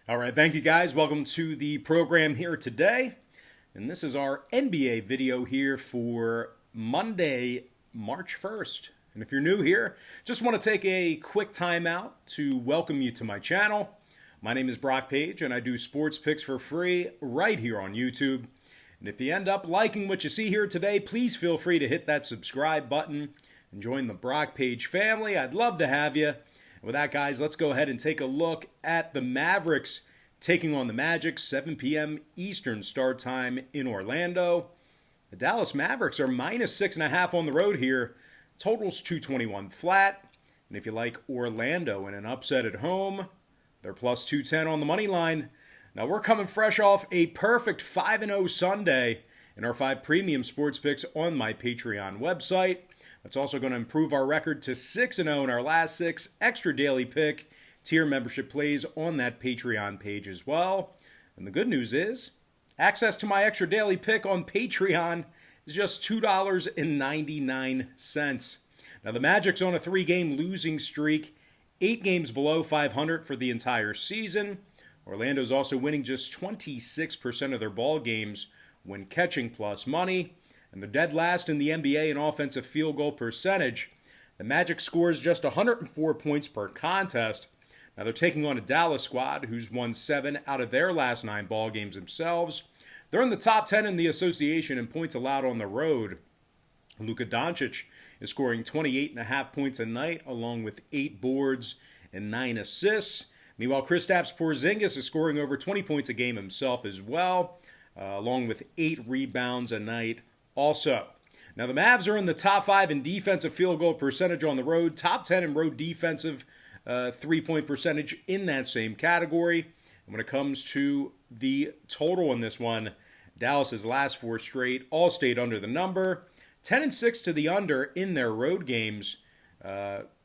All right, thank you guys. Welcome to the program here today. And this is our NBA video here for Monday, March 1st. And if you're new here, just want to take a quick time out to welcome you to my channel. My name is Brock Page, and I do sports picks for free right here on YouTube. And if you end up liking what you see here today, please feel free to hit that subscribe button and join the Brock Page family. I'd love to have you. With that, guys, let's go ahead and take a look at the Mavericks taking on the Magic, 7 p.m. Eastern start time in Orlando. The Dallas Mavericks are minus 6.5 on the road here. Totals 221 flat. And if you like Orlando in an upset at home, they're plus 210 on the money line. Now, we're coming fresh off a perfect 5-0 Sunday in our 5 premium sports picks on my Patreon website. That's also going to improve our record to 6-0 in our last 6 extra daily pick tier membership plays on that Patreon page as well. And the good news is, access to my extra daily pick on Patreon is just $2.99. Now, the Magic's on a 3-game losing streak, 8 games below 500 for the entire season. Orlando's also winning just 26% of their ball games when catching plus money. And they're dead last in the NBA in offensive field goal percentage. The Magic scores just 104 points per contest. Now they're taking on a Dallas squad who's won 7 out of their last 9 ball games themselves. They're in the top 10 in the association in points allowed on the road. Luka Doncic is scoring 28.5 points a night, along with 8 boards and 9 assists. Meanwhile, Kristaps Porzingis is scoring over 20 points a game himself as well, along with 8 rebounds a night also. Now, the Mavs are in the top 5 in defensive field goal percentage on the road, top 10 in road defensive three-point percentage in that same category. And when it comes to the total in this one, Dallas's last 4 straight all stayed under the number, 10-6 to the under in their road games.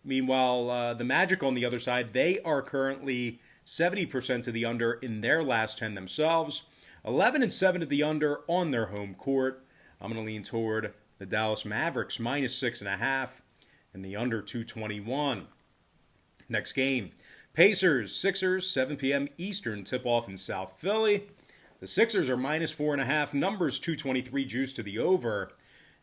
Meanwhile, the Magic on the other side, they are currently 70% to the under in their last 10 themselves, 11-7 to the under on their home court. I'm going to lean toward the Dallas Mavericks minus 6.5 and the under 221. Next game, Pacers, Sixers, 7 p.m. Eastern tip-off in South Philly. The Sixers are minus 4.5, numbers 223 juice to the over.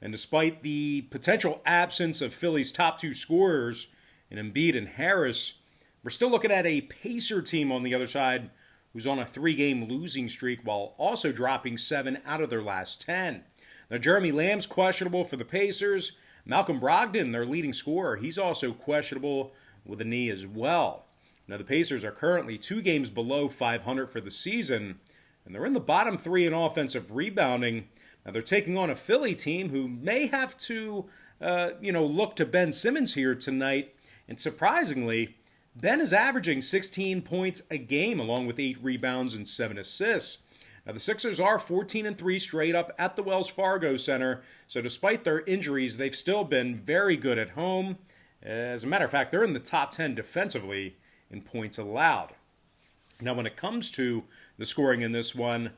And despite the potential absence of Philly's top 2 scorers in Embiid and Harris, we're still looking at a Pacer team on the other side who's on a 3-game losing streak while also dropping 7 out of their last 10. Now, Jeremy Lamb's questionable for the Pacers. Malcolm Brogdon, their leading scorer, he's also questionable with a knee as well. Now, the Pacers are currently 2 games below 500 for the season, and they're in the bottom 3 in offensive rebounding. Now, they're taking on a Philly team who may have to, look to Ben Simmons here tonight. And surprisingly, Ben is averaging 16 points a game, along with 8 rebounds and 7 assists. Now, the Sixers are 14-3 straight up at the Wells Fargo Center, so despite their injuries, they've still been very good at home. As a matter of fact, they're in the top 10 defensively in points allowed. Now, when it comes to the scoring in this one,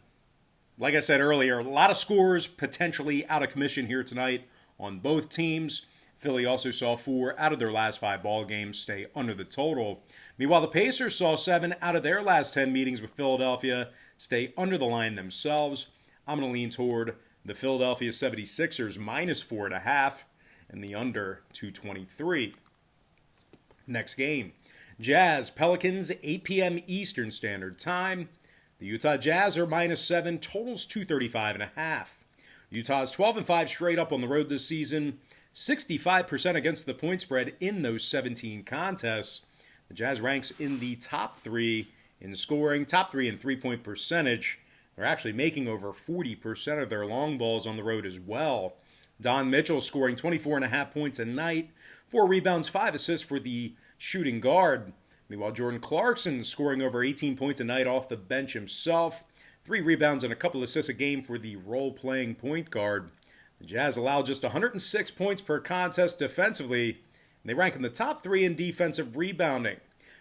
like I said earlier, a lot of scores potentially out of commission here tonight on both teams. Philly also saw 4 out of their last 5 ball games stay under the total. Meanwhile, the Pacers saw 7 out of their last 10 meetings with Philadelphia stay under the line themselves. I'm going to lean toward the Philadelphia 76ers minus 4.5 and the under 223. Next game, Jazz, Pelicans, 8 p.m. Eastern Standard Time. The Utah Jazz are minus 7, totals 235.5. Utah's 12-5 straight up on the road this season, 65% against the point spread in those 17 contests. The Jazz ranks in the top 3 in scoring, top 3 in three-point percentage. They're actually making over 40% of their long balls on the road as well. Don Mitchell scoring 24.5 points a night, 4 rebounds, 5 assists for the shooting guard. Meanwhile, Jordan Clarkson scoring over 18 points a night off the bench himself, 3 rebounds and a couple assists a game for the role-playing point guard. The Jazz allow just 106 points per contest defensively, and they rank in the top 3 in defensive rebounding.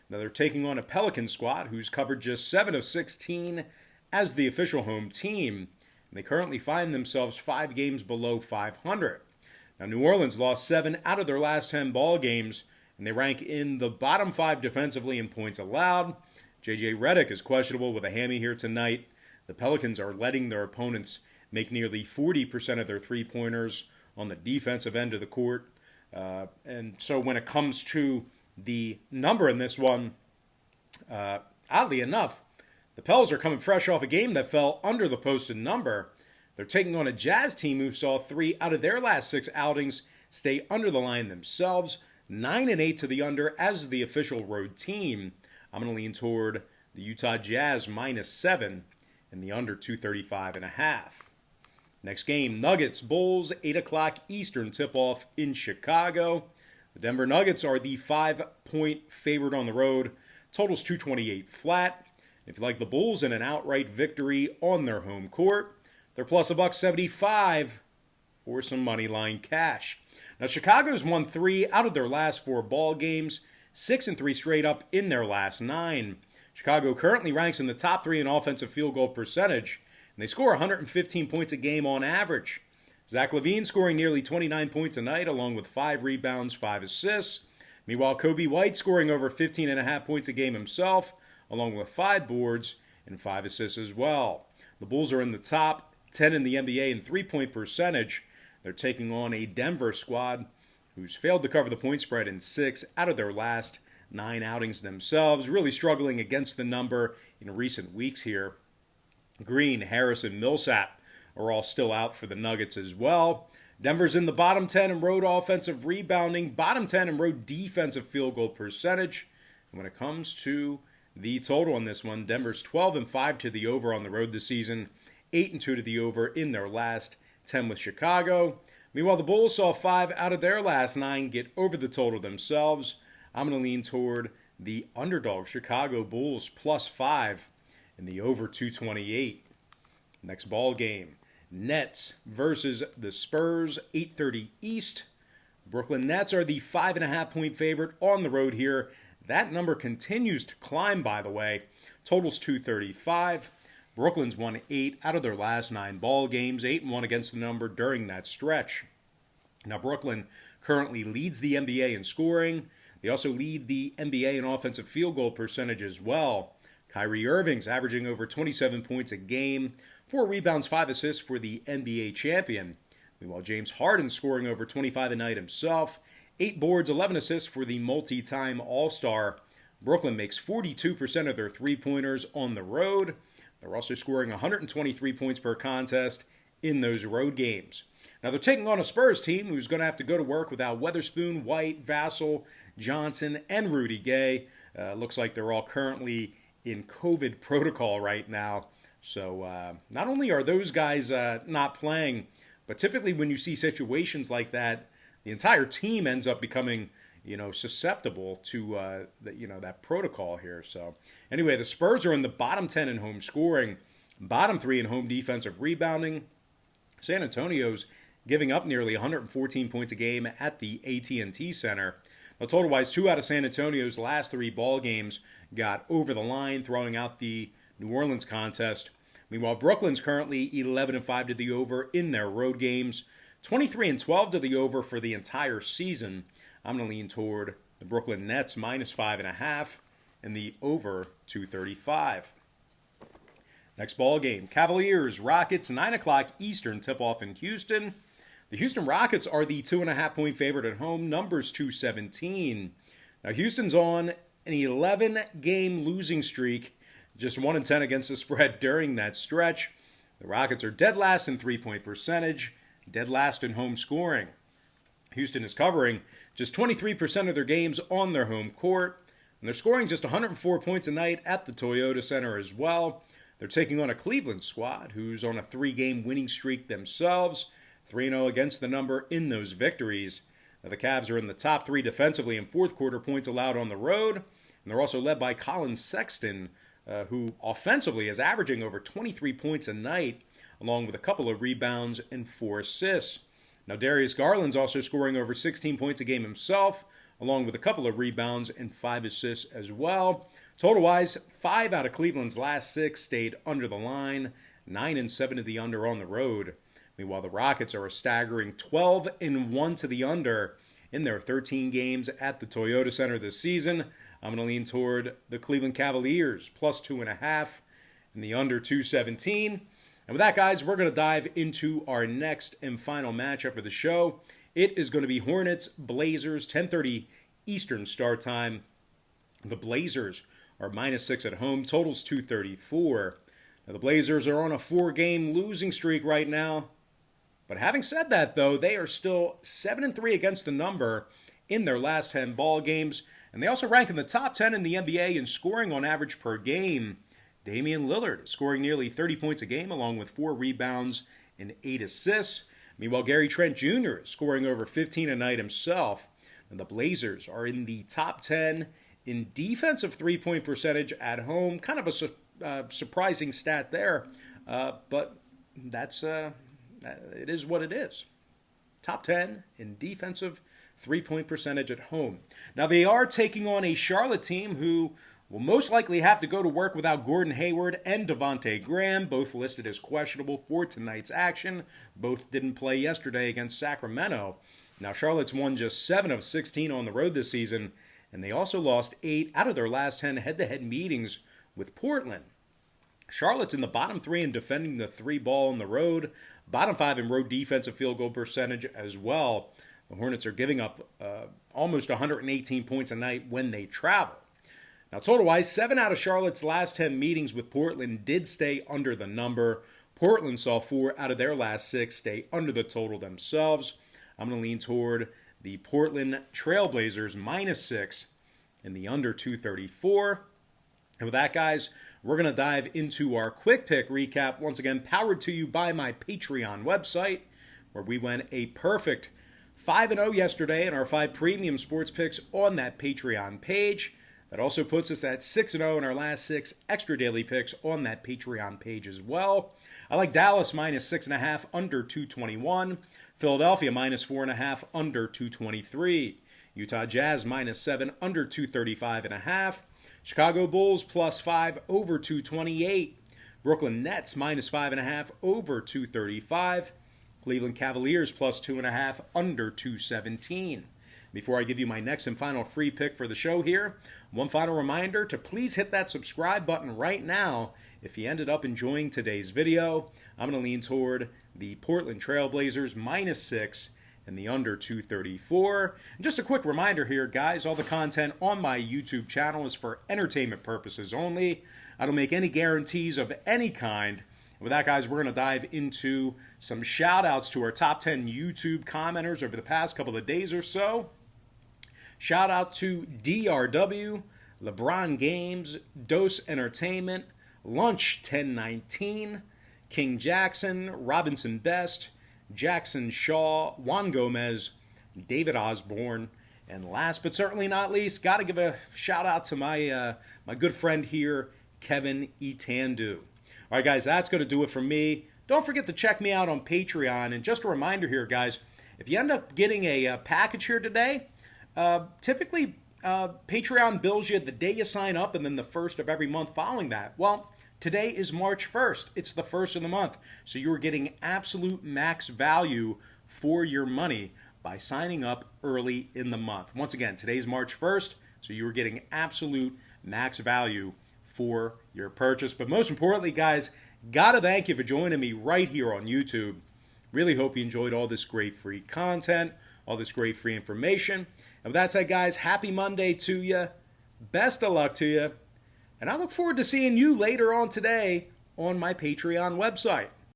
Now they're taking on a Pelicans squad who's covered just 7 of 16 as the official home team, and they currently find themselves 5 games below 500. Now New Orleans lost 7 out of their last 10 ball games, and they rank in the bottom 5 defensively in points allowed. J.J. Redick is questionable with a hammy here tonight. The Pelicans are letting their opponents make nearly 40% of their three-pointers on the defensive end of the court. And so when it comes to the number in this one, oddly enough, the Pels are coming fresh off a game that fell under the posted number. They're taking on a Jazz team who saw 3 out of their last 6 outings stay under the line themselves. 9-8 to the under as the official road team. I'm going to lean toward the Utah Jazz -7 and the under 235.5. Next game, Nuggets, Bulls, 8 o'clock Eastern tip-off in Chicago. The Denver Nuggets are the 5-point favorite on the road. Totals 228 flat. If you like the Bulls in an outright victory on their home court, they're plus $1.75 for some money line cash. Now, Chicago's won 3 out of their last 4 ball games, 6-3 straight up in their last 9. Chicago currently ranks in the top 3 in offensive field goal percentage, and they score 115 points a game on average. Zach LaVine scoring nearly 29 points a night, along with 5 rebounds, 5 assists. Meanwhile, Kobe White scoring over 15.5 points a game himself, along with 5 boards and 5 assists as well. The Bulls are in the top 10 in the NBA in three-point percentage. They're taking on a Denver squad who's failed to cover the point spread in 6 out of their last 9 outings themselves, really struggling against the number in recent weeks here. Green, Harris, and Millsap are all still out for the Nuggets as well. Denver's in the bottom 10 in road offensive rebounding, bottom 10 in road defensive field goal percentage. And when it comes to the total on this one, Denver's 12-5 to the over on the road this season, 8-2 to the over in their last 10 with Chicago. Meanwhile, the Bulls saw 5 out of their last 9 get over the total themselves. I'm going to lean toward the underdog Chicago Bulls +5 and the over 228. Next ball game, Nets versus the Spurs, 8:30 East. Brooklyn Nets are the 5.5-point favorite on the road here. That number continues to climb, by the way. Totals 235. Brooklyn's won 8 out of their last 9 ball games, 8-1 against the number during that stretch. Now, Brooklyn currently leads the NBA in scoring. They also lead the NBA in offensive field goal percentage as well. Kyrie Irving's averaging over 27 points a game, 4 rebounds, 5 assists for the NBA champion. Meanwhile, James Harden scoring over 25 a night himself, 8 boards, 11 assists for the multi-time All-Star. Brooklyn makes 42% of their three-pointers on the road. They're also scoring 123 points per contest in those road games. Now, they're taking on a Spurs team who's going to have to go to work without Weatherspoon, White, Vassell, Johnson, and Rudy Gay. Looks like they're all currently in COVID protocol right now. So not only are those guys not playing, but typically when you see situations like that, the entire team ends up becoming, susceptible to that protocol here. So anyway, the Spurs are in the bottom 10 in home scoring, bottom 3 in home defensive rebounding. San Antonio's giving up nearly 114 points a game at the AT&T Center. Now, total-wise, 2 out of San Antonio's last 3 ball games got over the line, throwing out the New Orleans contest. Meanwhile, Brooklyn's currently 11-5 to the over in their road games, 23-12 to the over for the entire season. I'm going to lean toward the Brooklyn Nets -5.5 and the over 235. Next ball game, Cavaliers, Rockets, 9 o'clock Eastern tip-off in Houston. The Houston Rockets are the 2.5-point favorite at home, numbers 217. Now, Houston's on an 11-game losing streak, just 1-10 against the spread during that stretch. The Rockets are dead last in three-point percentage, dead last in home scoring. Houston is covering just 23% of their games on their home court, and they're scoring just 104 points a night at the Toyota Center as well. They're taking on a Cleveland squad who's on a 3-game winning streak themselves, 3-0 against the number in those victories. Now, the Cavs are in the top 3 defensively in fourth quarter points allowed on the road, and they're also led by Colin Sexton, who offensively is averaging over 23 points a night, along with a couple of rebounds and 4 assists. Now, Darius Garland's also scoring over 16 points a game himself, along with a couple of rebounds and 5 assists as well. Total-wise, 5 out of Cleveland's last 6 stayed under the line, 9-7 to the under on the road. Meanwhile, the Rockets are a staggering 12-1 to the under in their 13 games at the Toyota Center this season. I'm going to lean toward the Cleveland Cavaliers, plus 2.5, and the under 217. And with that, guys, we're going to dive into our next and final matchup of the show. It is going to be Hornets, Blazers, 10:30 Eastern start time. The Blazers are -6 at home. Total's 234. Now, the Blazers are on a 4-game losing streak right now. But having said that, though, they are still 7-3 against the number in their last 10 ball games. And they also rank in the top 10 in the NBA in scoring on average per game. Damian Lillard scoring nearly 30 points a game, along with 4 rebounds and 8 assists. Meanwhile, Gary Trent Jr. is scoring over 15 a night himself. And the Blazers are in the top 10 in defensive three-point percentage at home. Kind of a surprising stat there, but that's it is what it is. Top 10 in defensive three-point percentage at home. Now, they are taking on a Charlotte team who will most likely have to go to work without Gordon Hayward and Devontae Graham, both listed as questionable for tonight's action. Both didn't play yesterday against Sacramento. Now, Charlotte's won just 7 of 16 on the road this season, and they also lost 8 out of their last 10 head-to-head meetings with Portland. Charlotte's in the bottom 3 in defending the 3 ball on the road, bottom 5 in road defensive field goal percentage as well. The Hornets are giving up almost 118 points a night when they travel. Now, total-wise, 7 out of Charlotte's last 10 meetings with Portland did stay under the number. Portland saw 4 out of their last 6 stay under the total themselves. I'm going to lean toward the Portland Trailblazers -6 and the under 234. And with that, guys, we're going to dive into our quick pick recap. Once again, powered to you by my Patreon website, where we went a perfect 5-0 yesterday in our 5 premium sports picks on that Patreon page. That also puts us at 6-0 in our last 6 extra daily picks on that Patreon page as well. I like Dallas -6.5 under 221. Philadelphia -4.5 under 223. Utah Jazz -7 under 235.5. Chicago Bulls +5 over 228. Brooklyn Nets -5.5 over 235. Cleveland Cavaliers +2.5 under 217. Before I give you my next and final free pick for the show here, one final reminder to please hit that subscribe button right now if you ended up enjoying today's video. I'm going to lean toward the Portland Trailblazers -6 and the under 234. And just a quick reminder here, guys, all the content on my YouTube channel is for entertainment purposes only. I don't make any guarantees of any kind. With that, guys, we're going to dive into some shout-outs to our top 10 YouTube commenters over the past couple of days or so. Shout out to DRW, LeBron Games, Dose Entertainment, Lunch 1019, King Jackson, Robinson Best, Jackson Shaw, Juan Gomez, David Osborne, and last but certainly not least, got to give a shout out to my good friend here, Kevin Itandu. All right, guys, that's going to do it for me. Don't forget to check me out on Patreon. And just a reminder here, guys, if you end up getting a package here today, typically Patreon bills you the day you sign up and then the first of every month following that. Well, today is March 1st. It's the first of the month. So you're getting absolute max value for your money by signing up early in the month. Once again, today's March 1st, so you're getting absolute max value for your purchase. But most importantly, guys, gotta thank you for joining me right here on YouTube. Really hope you enjoyed all this great free content, all this great free information. And with that said, guys, happy Monday to you. Best of luck to you. And I look forward to seeing you later on today on my Patreon website.